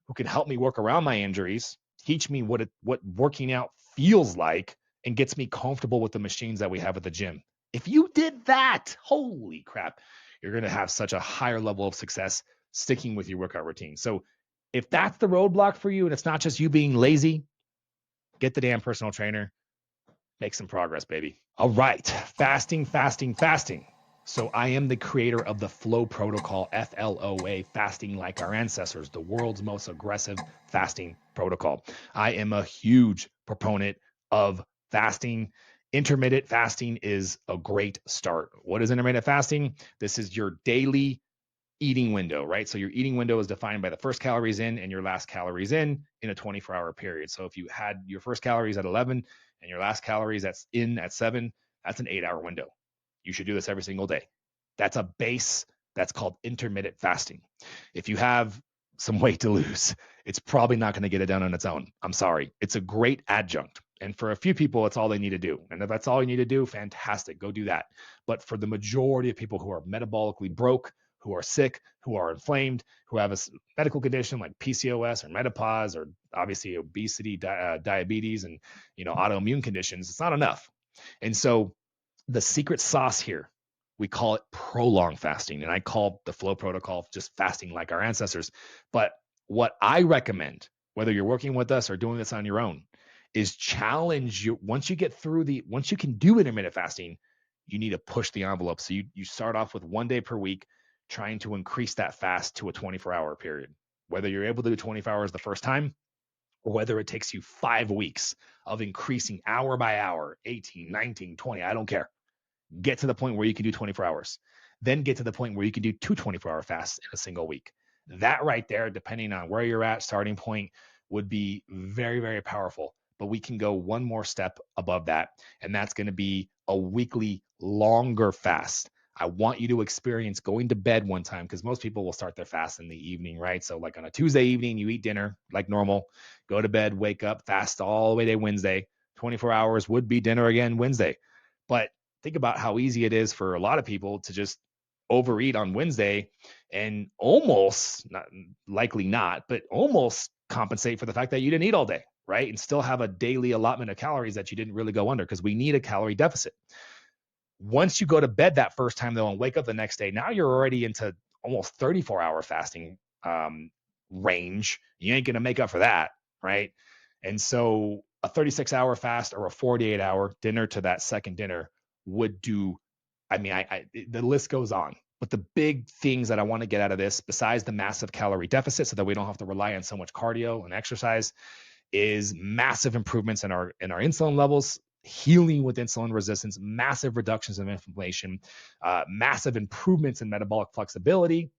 Who can help me work around my injuries, teach me what working out feels like, and gets me comfortable with the machines that we have at the gym. If you did that, holy crap, you're going to have such a higher level of success sticking with your workout routine. So if that's the roadblock for you and it's not just you being lazy, get the damn personal trainer, make some progress, baby. All right. Fasting. So I am the creator of the Flow Protocol, FLOA, fasting like our ancestors, the world's most aggressive fasting protocol. I am a huge proponent of fasting. Intermittent fasting is a great start. What is intermittent fasting? This is your daily eating window, right? So your eating window is defined by the first calories in and your last calories in a 24-hour period. So if you had your first calories at 11 and your last calories that's in at 7, that's an 8-hour window. You should do this every single day. That's a base. That's called intermittent fasting. If you have some weight to lose, it's probably not going to get it done on its own. I'm sorry. It's a great adjunct. And for a few people, it's all they need to do. And if that's all you need to do, fantastic, go do that. But for the majority of people who are metabolically broke, who are sick, who are inflamed, who have a medical condition like PCOS or menopause or obviously obesity, diabetes, and autoimmune conditions, it's not enough. And so the secret sauce here, we call it prolonged fasting, and I call the Flow Protocol just fasting like our ancestors. But what I recommend, whether you're working with us or doing this on your own, is challenge you. Once you can do intermittent fasting, you need to push the envelope. So you start off with 1 day per week, trying to increase that fast to a 24-hour period. Whether you're able to do 24 hours the first time, or whether it takes you 5 weeks of increasing hour by hour, 18, 19, 20, I don't care. Get to the point where you can do 24 hours. Then get to the point where you can do 2 24-hour fasts in a single week. That right there, depending on where you're at, starting point, would be very, very powerful. But we can go one more step above that, and that's going to be a weekly longer fast. I want you to experience going to bed one time, because most people will start their fast in the evening, right? So like on a Tuesday evening, you eat dinner like normal, go to bed, wake up, fast all the way to Wednesday. 24 hours would be dinner again Wednesday. But think about how easy it is for a lot of people to just overeat on Wednesday and almost, not likely not, but almost compensate for the fact that you didn't eat all day, right? And still have a daily allotment of calories that you didn't really go under, because we need a calorie deficit. Once you go to bed that first time, though, and wake up the next day, now you're already into almost 34-hour fasting range. You ain't going to make up for that, right? And so a 36-hour fast or a 48-hour dinner to that second dinner would do, I mean, the list goes on. But the big things that I want to get out of this, besides the massive calorie deficit so that we don't have to rely on so much cardio and exercise, is massive improvements in our insulin levels, healing with insulin resistance, massive reductions of inflammation, massive improvements in metabolic flexibility,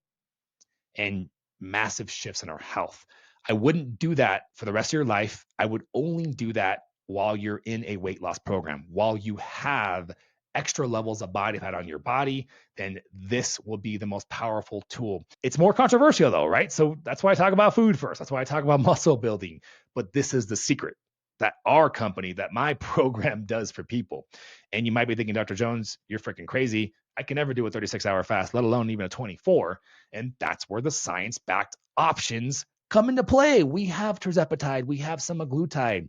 and massive shifts in our health. I wouldn't do that for the rest of your life. I would only do that while you're in a weight loss program. While you have extra levels of body fat on your body, then this will be the most powerful tool. It's more controversial though, right? So that's why I talk about food first. That's why I talk about muscle building. But this is the secret that our company, that my program does for people. And you might be thinking, Dr. Jones, you're freaking crazy. I can never do a 36-hour fast, let alone even a 24. And that's where the science-backed options come into play. We have tirzepatide, we have semaglutide,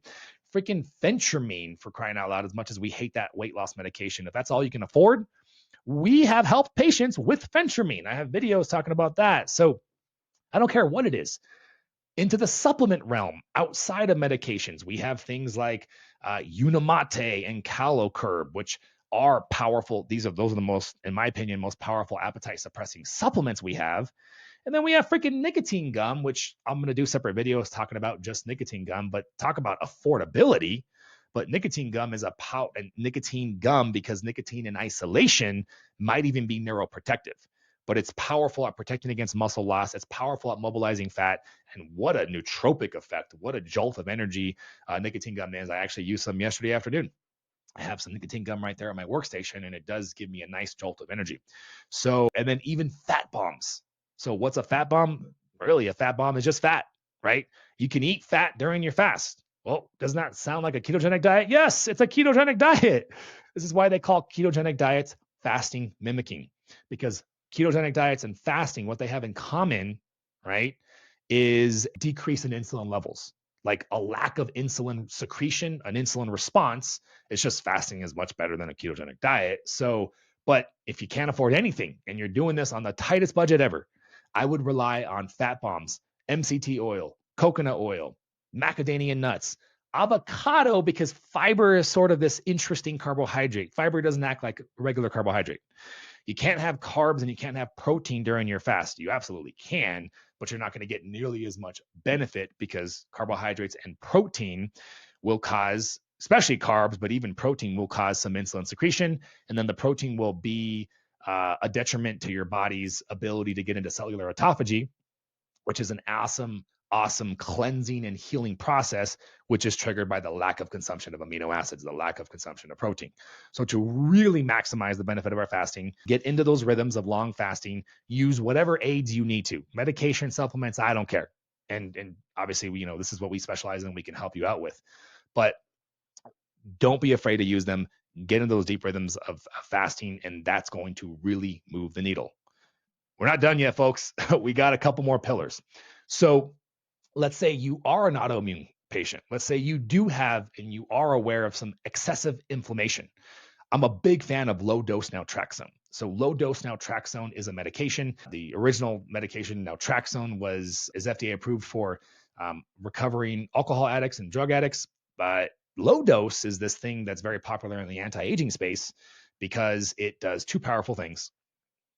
freaking phentermine, for crying out loud. As much as we hate that weight loss medication, if that's all you can afford, we have helped patients with phentermine. I have videos talking about that. So I don't care what it is. Into the supplement realm, outside of medications, we have things like Unimate and CaloCurb, which are powerful. Those are the most, in my opinion, most powerful appetite suppressing supplements we have. And then we have freaking nicotine gum, which I'm going to do separate videos talking about just nicotine gum, but talk about affordability. But nicotine gum is nicotine gum, because nicotine in isolation might even be neuroprotective. But it's powerful at protecting against muscle loss. It's powerful at mobilizing fat. And what a nootropic effect. What a jolt of energy nicotine gum is. I actually used some yesterday afternoon. I have some nicotine gum right there at my workstation, and it does give me a nice jolt of energy. So, and then even fat bombs. So what's a fat bomb? Really, a fat bomb is just fat, right? You can eat fat during your fast. Well, doesn't that sound like a ketogenic diet? Yes, it's a ketogenic diet. This is why they call ketogenic diets fasting mimicking, because ketogenic diets and fasting, what they have in common, right, is decrease in insulin levels, like a lack of insulin secretion, an insulin response. It's just fasting is much better than a ketogenic diet. So, but if you can't afford anything and you're doing this on the tightest budget ever, I would rely on fat bombs, MCT oil, coconut oil, macadamia nuts, avocado, because fiber is sort of this interesting carbohydrate. Fiber doesn't act like regular carbohydrate. You can't have carbs and you can't have protein during your fast. You absolutely can, but you're not going to get nearly as much benefit, because carbohydrates and protein will cause, especially carbs, but even protein will cause some insulin secretion. And then the protein will be a detriment to your body's ability to get into cellular autophagy, which is an awesome cleansing and healing process, which is triggered by the lack of consumption of amino acids, the lack of consumption of protein. So to really maximize the benefit of our fasting, get into those rhythms of long fasting, use whatever aids you need to, medication, supplements, I don't care. And obviously, this is what we specialize in, we can help you out with. But don't be afraid to use them. Get into those deep rhythms of fasting, and that's going to really move the needle. We're not done yet, folks. We got a couple more pillars. So let's say you are an autoimmune patient. Let's say you do have and you are aware of some excessive inflammation. I'm a big fan of low-dose naltrexone. So low-dose naltrexone is a medication. The original medication, naltrexone, is FDA approved for recovering alcohol addicts and drug addicts. But low dose is this thing that's very popular in the anti-aging space, because it does two powerful things.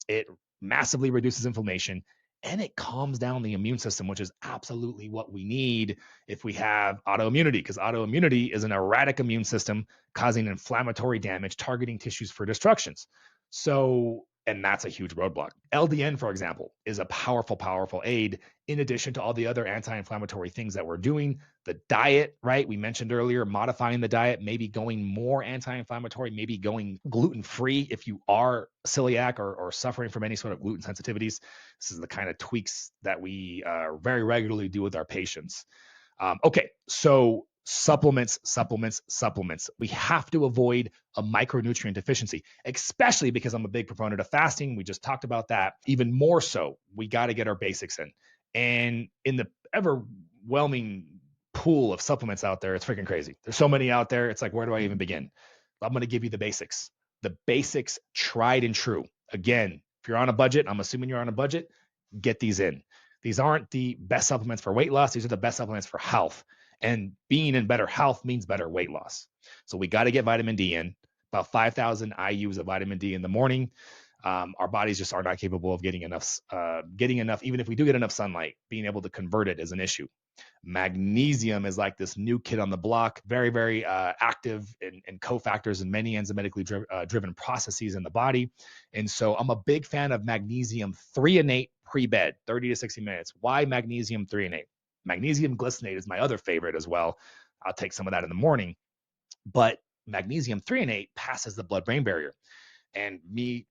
It massively reduces inflammation, and it calms down the immune system, which is absolutely what we need if we have autoimmunity, because autoimmunity is an erratic immune system causing inflammatory damage, targeting tissues for destructions. So And that's a huge roadblock. LDN, for example, is a powerful, powerful aid in addition to all the other anti-inflammatory things that we're doing. The diet, right? We mentioned earlier, modifying the diet, maybe going more anti-inflammatory, maybe going gluten-free if you are celiac or suffering from any sort of gluten sensitivities. This is the kind of tweaks that we very regularly do with our patients. Okay, so supplements. We have to avoid a micronutrient deficiency, especially because I'm a big proponent of fasting. We just talked about that. Even more so, we got to get our basics in. And in the overwhelming pool of supplements out there, it's freaking crazy. There's so many out there. It's like, where do I even begin? I'm going to give you the basics. The basics, tried and true. Again, if you're on a budget, I'm assuming you're on a budget, get these in. These aren't the best supplements for weight loss. These are the best supplements for health. And being in better health means better weight loss. So we got to get vitamin D in, about 5,000 IUs of vitamin D in the morning. Our bodies just are not capable of getting enough, even if we do get enough sunlight, being able to convert it is an issue. Magnesium is like this new kid on the block, very, very active in cofactors in many enzymatically driven processes in the body. And so I'm a big fan of magnesium threonate pre-bed, 30 to 60 minutes. Why magnesium threonate? Magnesium glycinate is my other favorite as well. I'll take some of that in the morning. But magnesium threonate passes the blood-brain barrier. And me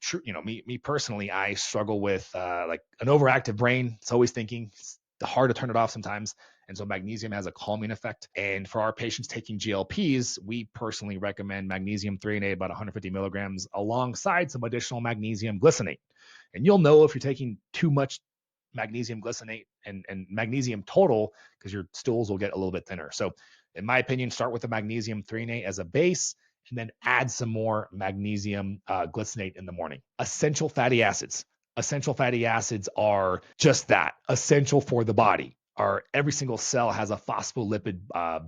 personally, I struggle with like an overactive brain. It's always thinking. It's hard to turn it off sometimes. And so magnesium has a calming effect. And for our patients taking GLPs, we personally recommend magnesium threonate, about 150 milligrams, alongside some additional magnesium glycinate. And you'll know if you're taking too much magnesium glycinate and magnesium total, because your stools will get a little bit thinner. So in my opinion, start with the magnesium threonate as a base, and then add some more magnesium glycinate in the morning. Essential fatty acids. Essential fatty acids are just that, essential for the body. Every single cell has a phospholipid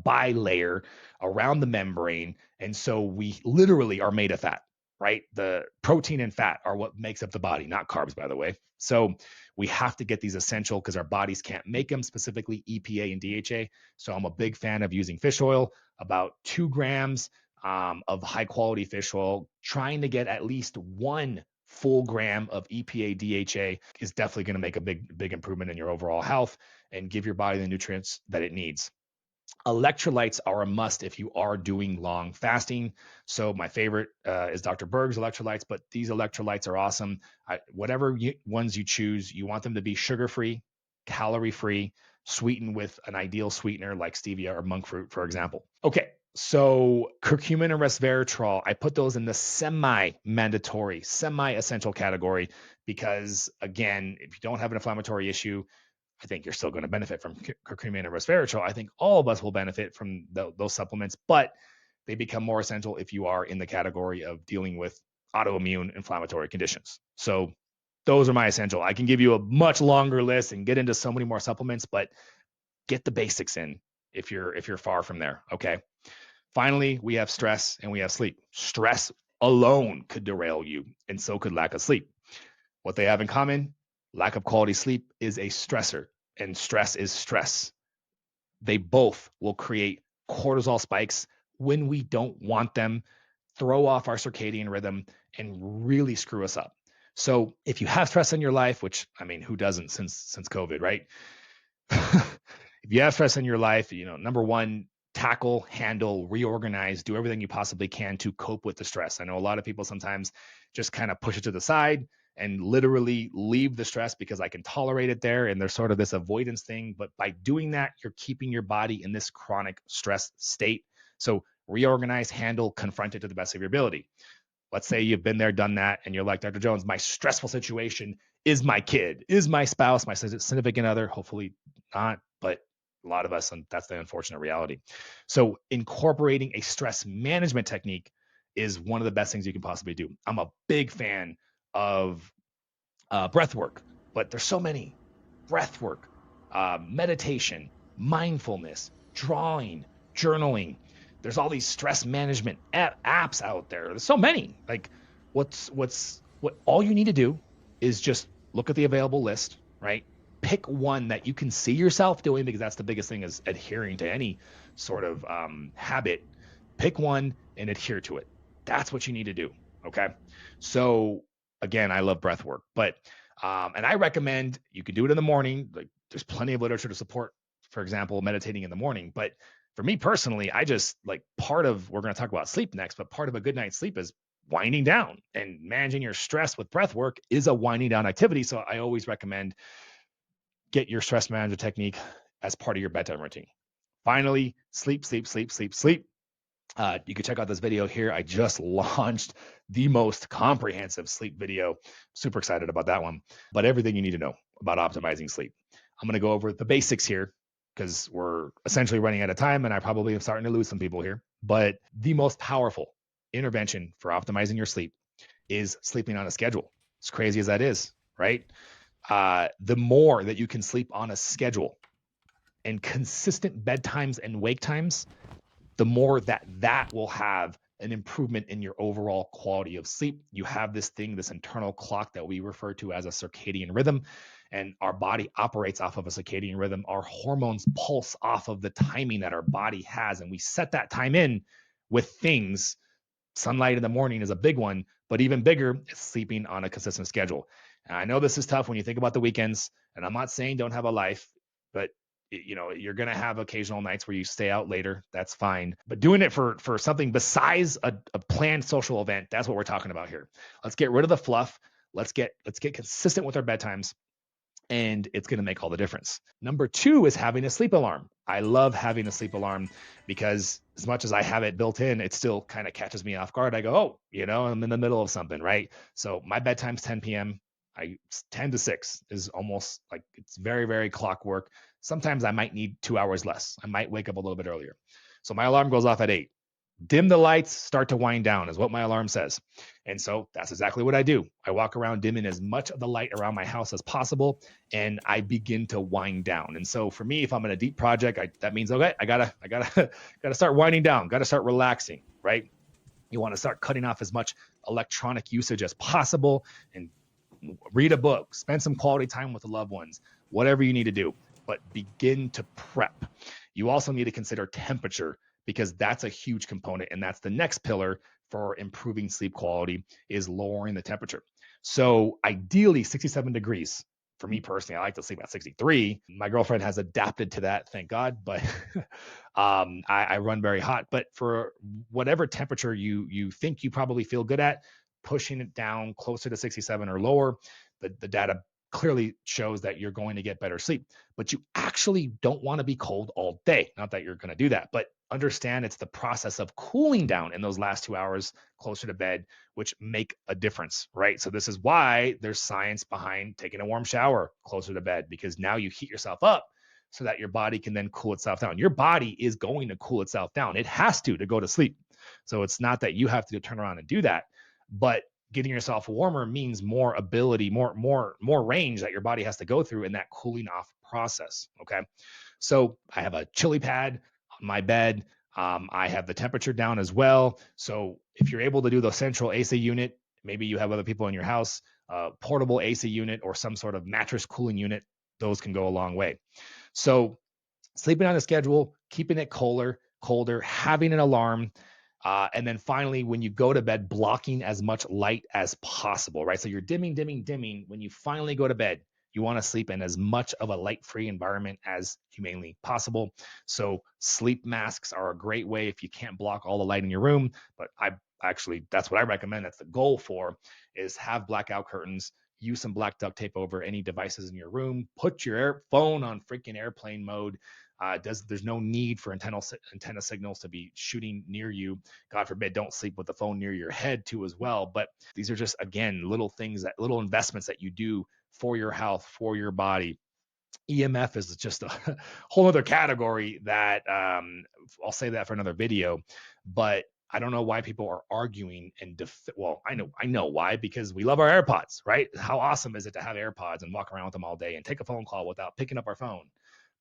bilayer around the membrane. And so we literally are made of fat, right? The protein and fat are what makes up the body, not carbs, by the way. So we have to get these essential because our bodies can't make them, specifically EPA and DHA. So I'm a big fan of using fish oil, about 2 grams of high quality fish oil. Trying to get at least 1 full gram of EPA DHA is definitely going to make a big improvement in your overall health and give your body the nutrients that it needs. Electrolytes are a must if you are doing long fasting. So my favorite is Dr. Berg's electrolytes, but these electrolytes are awesome. Whatever ones you choose, you want them to be sugar-free, calorie-free, sweetened with an ideal sweetener like stevia or monk fruit, for example. Okay, so curcumin and resveratrol, I put those in the semi-mandatory, semi-essential category because, again, if you don't have an inflammatory issue, I think you're still going to benefit from curcumin and resveratrol. I think all of us will benefit from those supplements, but they become more essential if you are in the category of dealing with autoimmune inflammatory conditions. So those are my essential. I can give you a much longer list and get into so many more supplements, but get the basics in if you're far from there. Okay. Finally, we have stress and we have sleep. Stress alone could derail you, and so could lack of sleep. What they have in common: lack of quality sleep is a stressor, and stress is stress. They both will create cortisol spikes when we don't want them, throw off our circadian rhythm, and really screw us up. So if you have stress in your life, which, I mean, who doesn't since COVID, right? If you have stress in your life, number one, tackle, handle, reorganize, do everything you possibly can to cope with the stress. I know a lot of people sometimes just kind of push it to the side and literally leave the stress because I can tolerate it there. And there's sort of this avoidance thing. But by doing that, you're keeping your body in this chronic stress state. So reorganize, handle, confront it to the best of your ability. Let's say you've been there, done that, and you're like, Dr. Jones, my stressful situation is my kid, is my spouse, my significant other. Hopefully not, but a lot of us, and that's the unfortunate reality. So incorporating a stress management technique is one of the best things you can possibly do. I'm a big fan of breath work, but there's so many: breath work, meditation, mindfulness, drawing, journaling. There's all these stress management apps out there. There's so many. Like, what all you need to do is just look at the available list, right? Pick one that you can see yourself doing, because that's the biggest thing, is adhering to any sort of habit. Pick one and adhere to it. That's what you need to do. Okay. So again, I love breath work, but and I recommend you can do it in the morning. Like there's plenty of literature to support, for example, meditating in the morning. But for me personally, I just like part of we're going to talk about sleep next, but part of a good night's sleep is winding down, and managing your stress with breath work is a winding down activity. So I always recommend get your stress management technique as part of your bedtime routine. Finally, sleep, sleep, sleep, sleep, sleep. You can check out this video here. I just launched the most comprehensive sleep video. Super excited about that one. But everything you need to know about optimizing sleep. I'm going to go over the basics here because we're essentially running out of time and I probably am starting to lose some people here. But the most powerful intervention for optimizing your sleep is sleeping on a schedule. As crazy as that is, right? The more that you can sleep on a schedule and consistent bedtimes and wake times, the more that will have an improvement in your overall quality of sleep. You have this thing, this internal clock that we refer to as a circadian rhythm, and our body operates off of a circadian rhythm. Our hormones pulse off of the timing that our body has, and we set that time in with things. Sunlight in the morning is a big one, but even bigger is sleeping on a consistent schedule. And I know this is tough when you think about the weekends, and I'm not saying don't have a life, but you're going to have occasional nights where you stay out later. That's fine. But doing it for something besides a planned social event, that's what we're talking about here. Let's get rid of the fluff. Let's get consistent with our bedtimes, and it's going to make all the difference. Number 2 is having a sleep alarm. I love having a sleep alarm because as much as I have it built in, it still kind of catches me off guard. I go, oh, I'm in the middle of something, right? So my bedtime's 10 p.m. 10 to 6 is almost like it's very, very clockwork. Sometimes I might need 2 hours less. I might wake up a little bit earlier. So my alarm goes off at 8. Dim the lights, start to wind down is what my alarm says. And so that's exactly what I do. I walk around dimming as much of the light around my house as possible, and I begin to wind down. And so for me, if I'm in a deep project, that means, okay, I gotta start winding down, gotta start relaxing, right? You want to start cutting off as much electronic usage as possible and read a book, spend some quality time with the loved ones, whatever you need to do, but begin to prep. You also need to consider temperature because that's a huge component. And that's the next pillar for improving sleep quality is lowering the temperature. So ideally 67 degrees. For me personally, I like to sleep at 63. My girlfriend has adapted to that, thank God. But I run very hot. But for whatever temperature you think you probably feel good at, pushing it down closer to 67 or lower, the data clearly shows that you're going to get better sleep. But you actually don't want to be cold all day. Not that you're going to do that, but understand it's the process of cooling down in those last 2 hours closer to bed, which make a difference, right? So this is why there's science behind taking a warm shower closer to bed, because now you heat yourself up so that your body can then cool itself down. Your body is going to cool itself down. It has to go to sleep. So it's not that you have to turn around and do that, but getting yourself warmer means more ability, more range that your body has to go through in that cooling off process. Okay. So I have a chili pad on my bed. I have the temperature down as well. So if you're able to do the central AC unit, maybe you have other people in your house, portable AC unit or some sort of mattress cooling unit, those can go a long way. So sleeping on a schedule, keeping it colder, having an alarm, and then finally, when you go to bed, blocking as much light as possible, right? So you're dimming. When you finally go to bed, you want to sleep in as much of a light-free environment as humanly possible. So sleep masks are a great way if you can't block all the light in your room. But that's what I recommend. That's the goal is have blackout curtains. Use some black duct tape over any devices in your room. Put your phone on freaking airplane mode. There's no need for antenna signals to be shooting near you. God forbid, don't sleep with the phone near your head too as well. But these are just, again, little investments that you do for your health, for your body. EMF is just a whole other category that I'll say that for another video. But I don't know why people are arguing well, I know why, because we love our AirPods, right? How awesome is it to have AirPods and walk around with them all day and take a phone call without picking up our phone?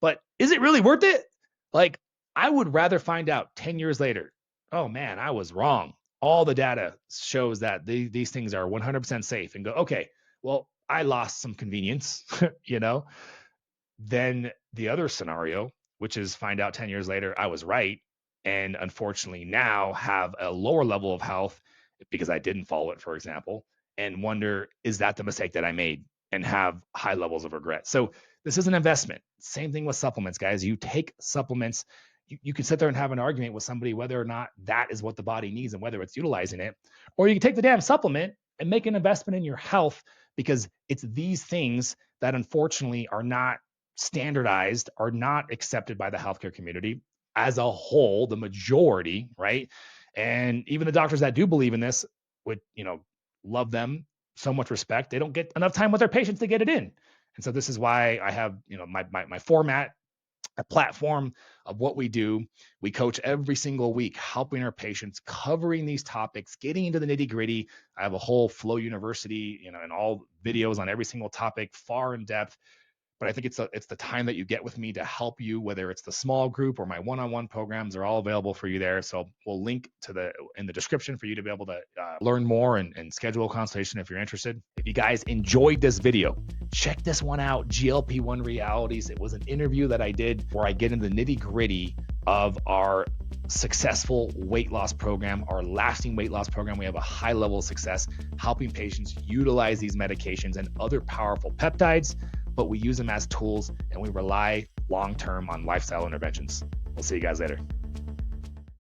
But is it really worth it? Like, I would rather find out 10 years later, oh man, I was wrong. All the data shows that these things are 100% safe, and go, okay, well, I lost some convenience, Then the other scenario, which is find out 10 years later, I was right. And unfortunately now have a lower level of health because I didn't follow it, for example. and wonder, is that the mistake that I made, and have high levels of regret. So this is an investment. Same thing with supplements, guys. You take supplements, you can sit there and have an argument with somebody whether or not that is what the body needs and whether it's utilizing it, or you can take the damn supplement and make an investment in your health, because it's these things that unfortunately are not standardized, are not accepted by the healthcare community as a whole, the majority, right? And even the doctors that do believe in this would, love them, so much respect. They don't get enough time with their patients to get it in. And so this is why I have, my format, a platform of what we do. We coach every single week, helping our patients, covering these topics, getting into the nitty gritty. I have a whole Flow University, and all videos on every single topic, far in depth. But I think it's the time that you get with me to help you, whether it's the small group or my one-on-one programs are all available for you there. So we'll link in the description for you to be able to learn more and schedule a consultation if you're interested. If you guys enjoyed this video, check this one out, GLP-1 Realities. It was an interview that I did where I get into the nitty gritty of our successful weight loss program, our lasting weight loss program. We have a high level of success helping patients utilize these medications and other powerful peptides, but we use them as tools and we rely long-term on lifestyle interventions. We'll see you guys later.